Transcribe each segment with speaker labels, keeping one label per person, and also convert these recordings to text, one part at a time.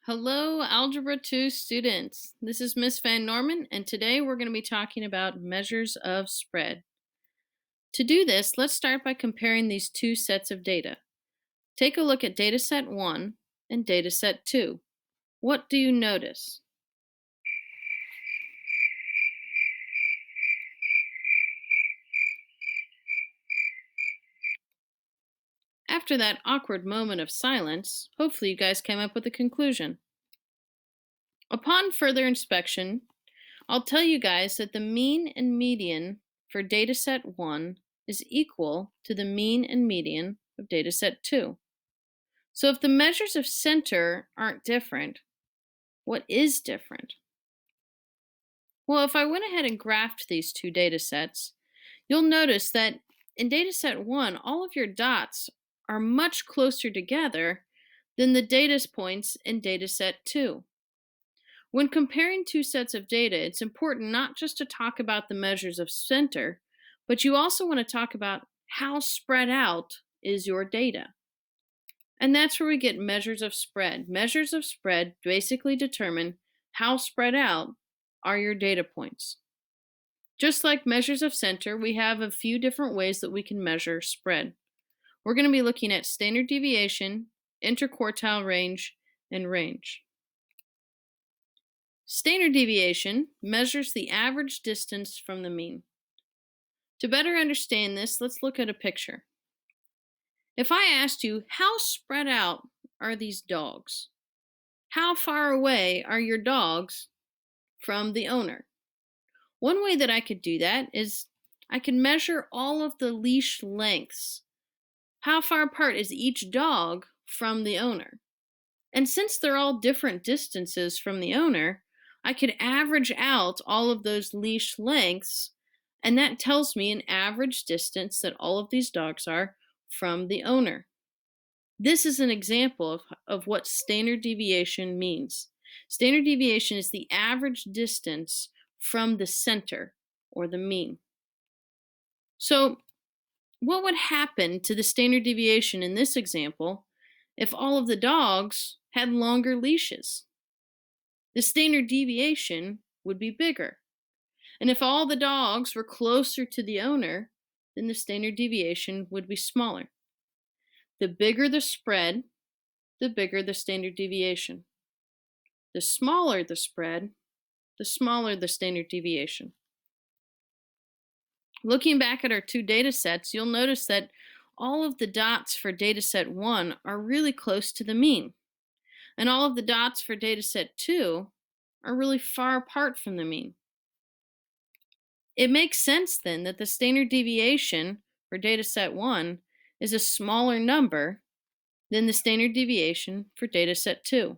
Speaker 1: Hello, Algebra 2 students. This is Miss Van Norman, and today we're going to be talking about measures of spread. To do this, let's start by comparing these two sets of data. Take a look at dataset 1 and dataset 2. What do you notice? After that awkward moment of silence, hopefully you guys came up with a conclusion. Upon further inspection, I'll tell you guys that the mean and median for dataset 1 is equal to the mean and median of dataset 2. So if the measures of center aren't different, what is different? Well, if I went ahead and graphed these two data sets, you'll notice that in dataset 1, all of your dots are much closer together than the data points in dataset 2. When comparing two sets of data, it's important not just to talk about the measures of center, but you also want to talk about how spread out is your data. And that's where we get measures of spread. Measures of spread basically determine how spread out are your data points. Just like measures of center, we have a few different ways that we can measure spread. We're going to be looking at standard deviation, interquartile range, and range. Standard deviation measures the average distance from the mean. To better understand this, let's look at a picture. If I asked you, how spread out are these dogs? How far away are your dogs from the owner? One way that I could do that is I can measure all of the leash lengths. How far apart is each dog from the owner? And since they're all different distances from the owner, I could average out all of those leash lengths, and that tells me an average distance that all of these dogs are from the owner. This is an example of what standard deviation means. Standard deviation is the average distance from the center, or the mean. So, what would happen to the standard deviation in this example if all of the dogs had longer leashes? The standard deviation would be bigger. And if all the dogs were closer to the owner, then the standard deviation would be smaller. The bigger the spread, the bigger the standard deviation. The smaller the spread, the smaller the standard deviation. Looking back at our two data sets, you'll notice that all of the dots for data set 1 are really close to the mean. And all of the dots for data set 2 are really far apart from the mean. It makes sense then that the standard deviation for data set 1 is a smaller number than the standard deviation for data set 2.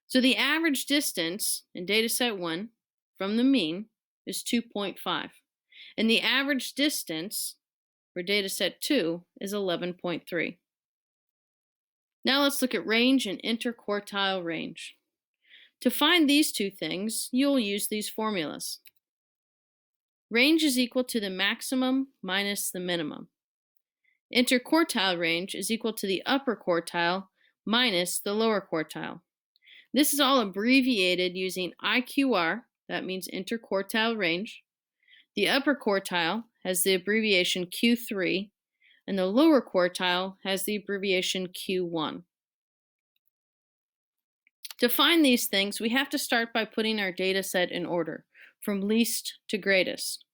Speaker 1: So the average distance in data set 1 from the mean is 2.5. And the average distance for data set 2 is 11.3. Now let's look at range and interquartile range. To find these two things, you'll use these formulas. Range is equal to the maximum minus the minimum. Interquartile range is equal to the upper quartile minus the lower quartile. This is all abbreviated using IQR, that means interquartile range. The upper quartile has the abbreviation Q3, and the lower quartile has the abbreviation Q1. To find these things, we have to start by putting our data set in order, from least to greatest.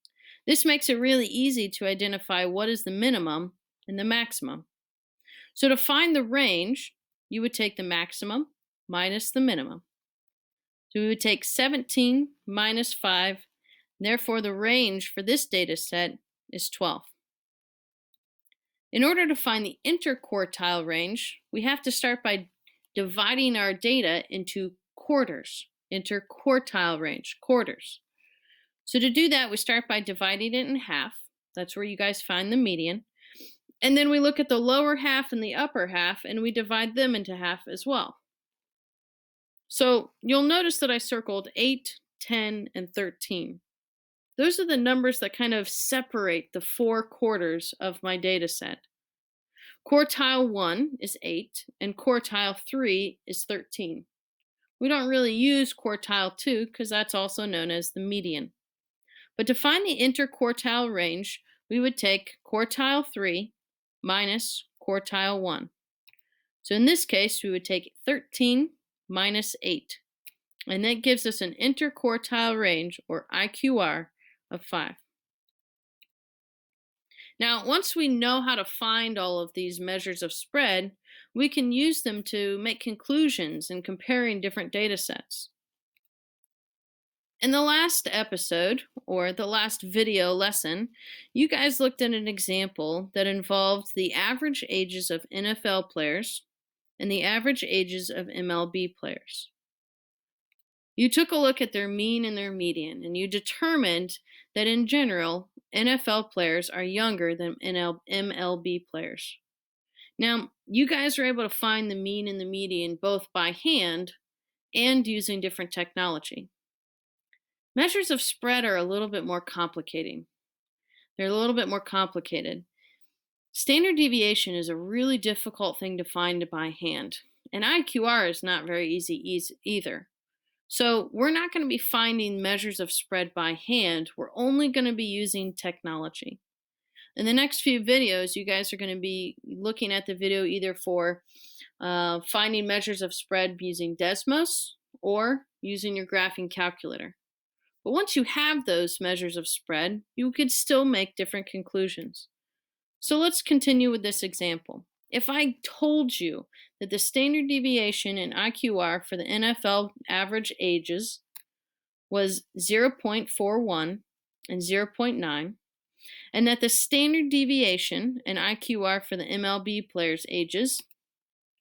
Speaker 1: This makes it really easy to identify what is the minimum and the maximum. So to find the range, you would take the maximum minus the minimum. So we would take 17 minus 5, and therefore the range for this data set is 12. In order to find the interquartile range, we have to start by dividing our data into quarters. Interquartile range, quarters. So to do that, we start by dividing it in half. That's where you guys find the median. And then we look at the lower half and the upper half, and we divide them into half as well. So you'll notice that I circled 8, 10, and 13. Those are the numbers that kind of separate the four quarters of my data set. Quartile 1 is 8, and quartile 3 is 13. We don't really use quartile 2 because that's also known as the median. But to find the interquartile range, we would take quartile 3 minus quartile 1. So in this case, we would take 13 minus 8. And that gives us an interquartile range, or IQR, of 5. Now, once we know how to find all of these measures of spread, we can use them to make conclusions in comparing different data sets. In the last episode, or the last video lesson, you guys looked at an example that involved the average ages of NFL players and the average ages of MLB players. You took a look at their mean and their median, and you determined that in general, NFL players are younger than MLB players. Now, you guys are able to find the mean and the median both by hand and using different technology. Measures of spread are a little bit more complicated. They're a little bit more complicated. Standard deviation is a really difficult thing to find by hand, and IQR is not very easy either. So we're not going to be finding measures of spread by hand. We're only going to be using technology. In the next few videos, you guys are going to be looking at the video either for finding measures of spread using Desmos or using your graphing calculator. But once you have those measures of spread, you could still make different conclusions. So let's continue with this example. If I told you that the standard deviation in IQR for the NFL average ages was 0.41 and 0.9, and that the standard deviation in IQR for the MLB players' ages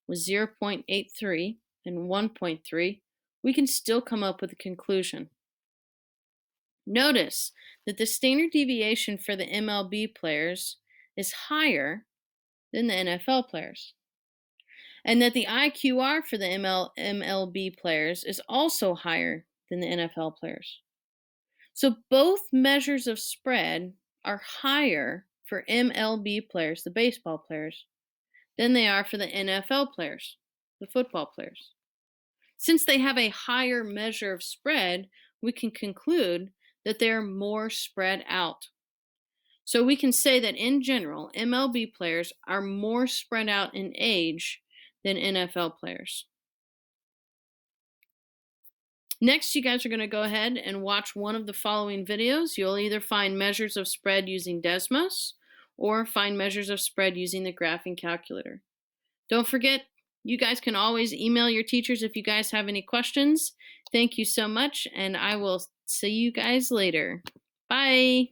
Speaker 1: was 0.83 and 1.3, we can still come up with a conclusion. Notice that the standard deviation for the MLB players is higher than the NFL players, and that the IQR for the MLB players is also higher than the NFL players. So both measures of spread are higher for MLB players, the baseball players, than they are for the NFL players, the football players. Since they have a higher measure of spread, we can conclude that they're more spread out. So we can say that in general, MLB players are more spread out in age than NFL players. Next, you guys are going to go ahead and watch one of the following videos. You'll either find measures of spread using Desmos or find measures of spread using the graphing calculator. Don't forget, you guys can always email your teachers if you guys have any questions. Thank you so much, and I will see you guys later. Bye.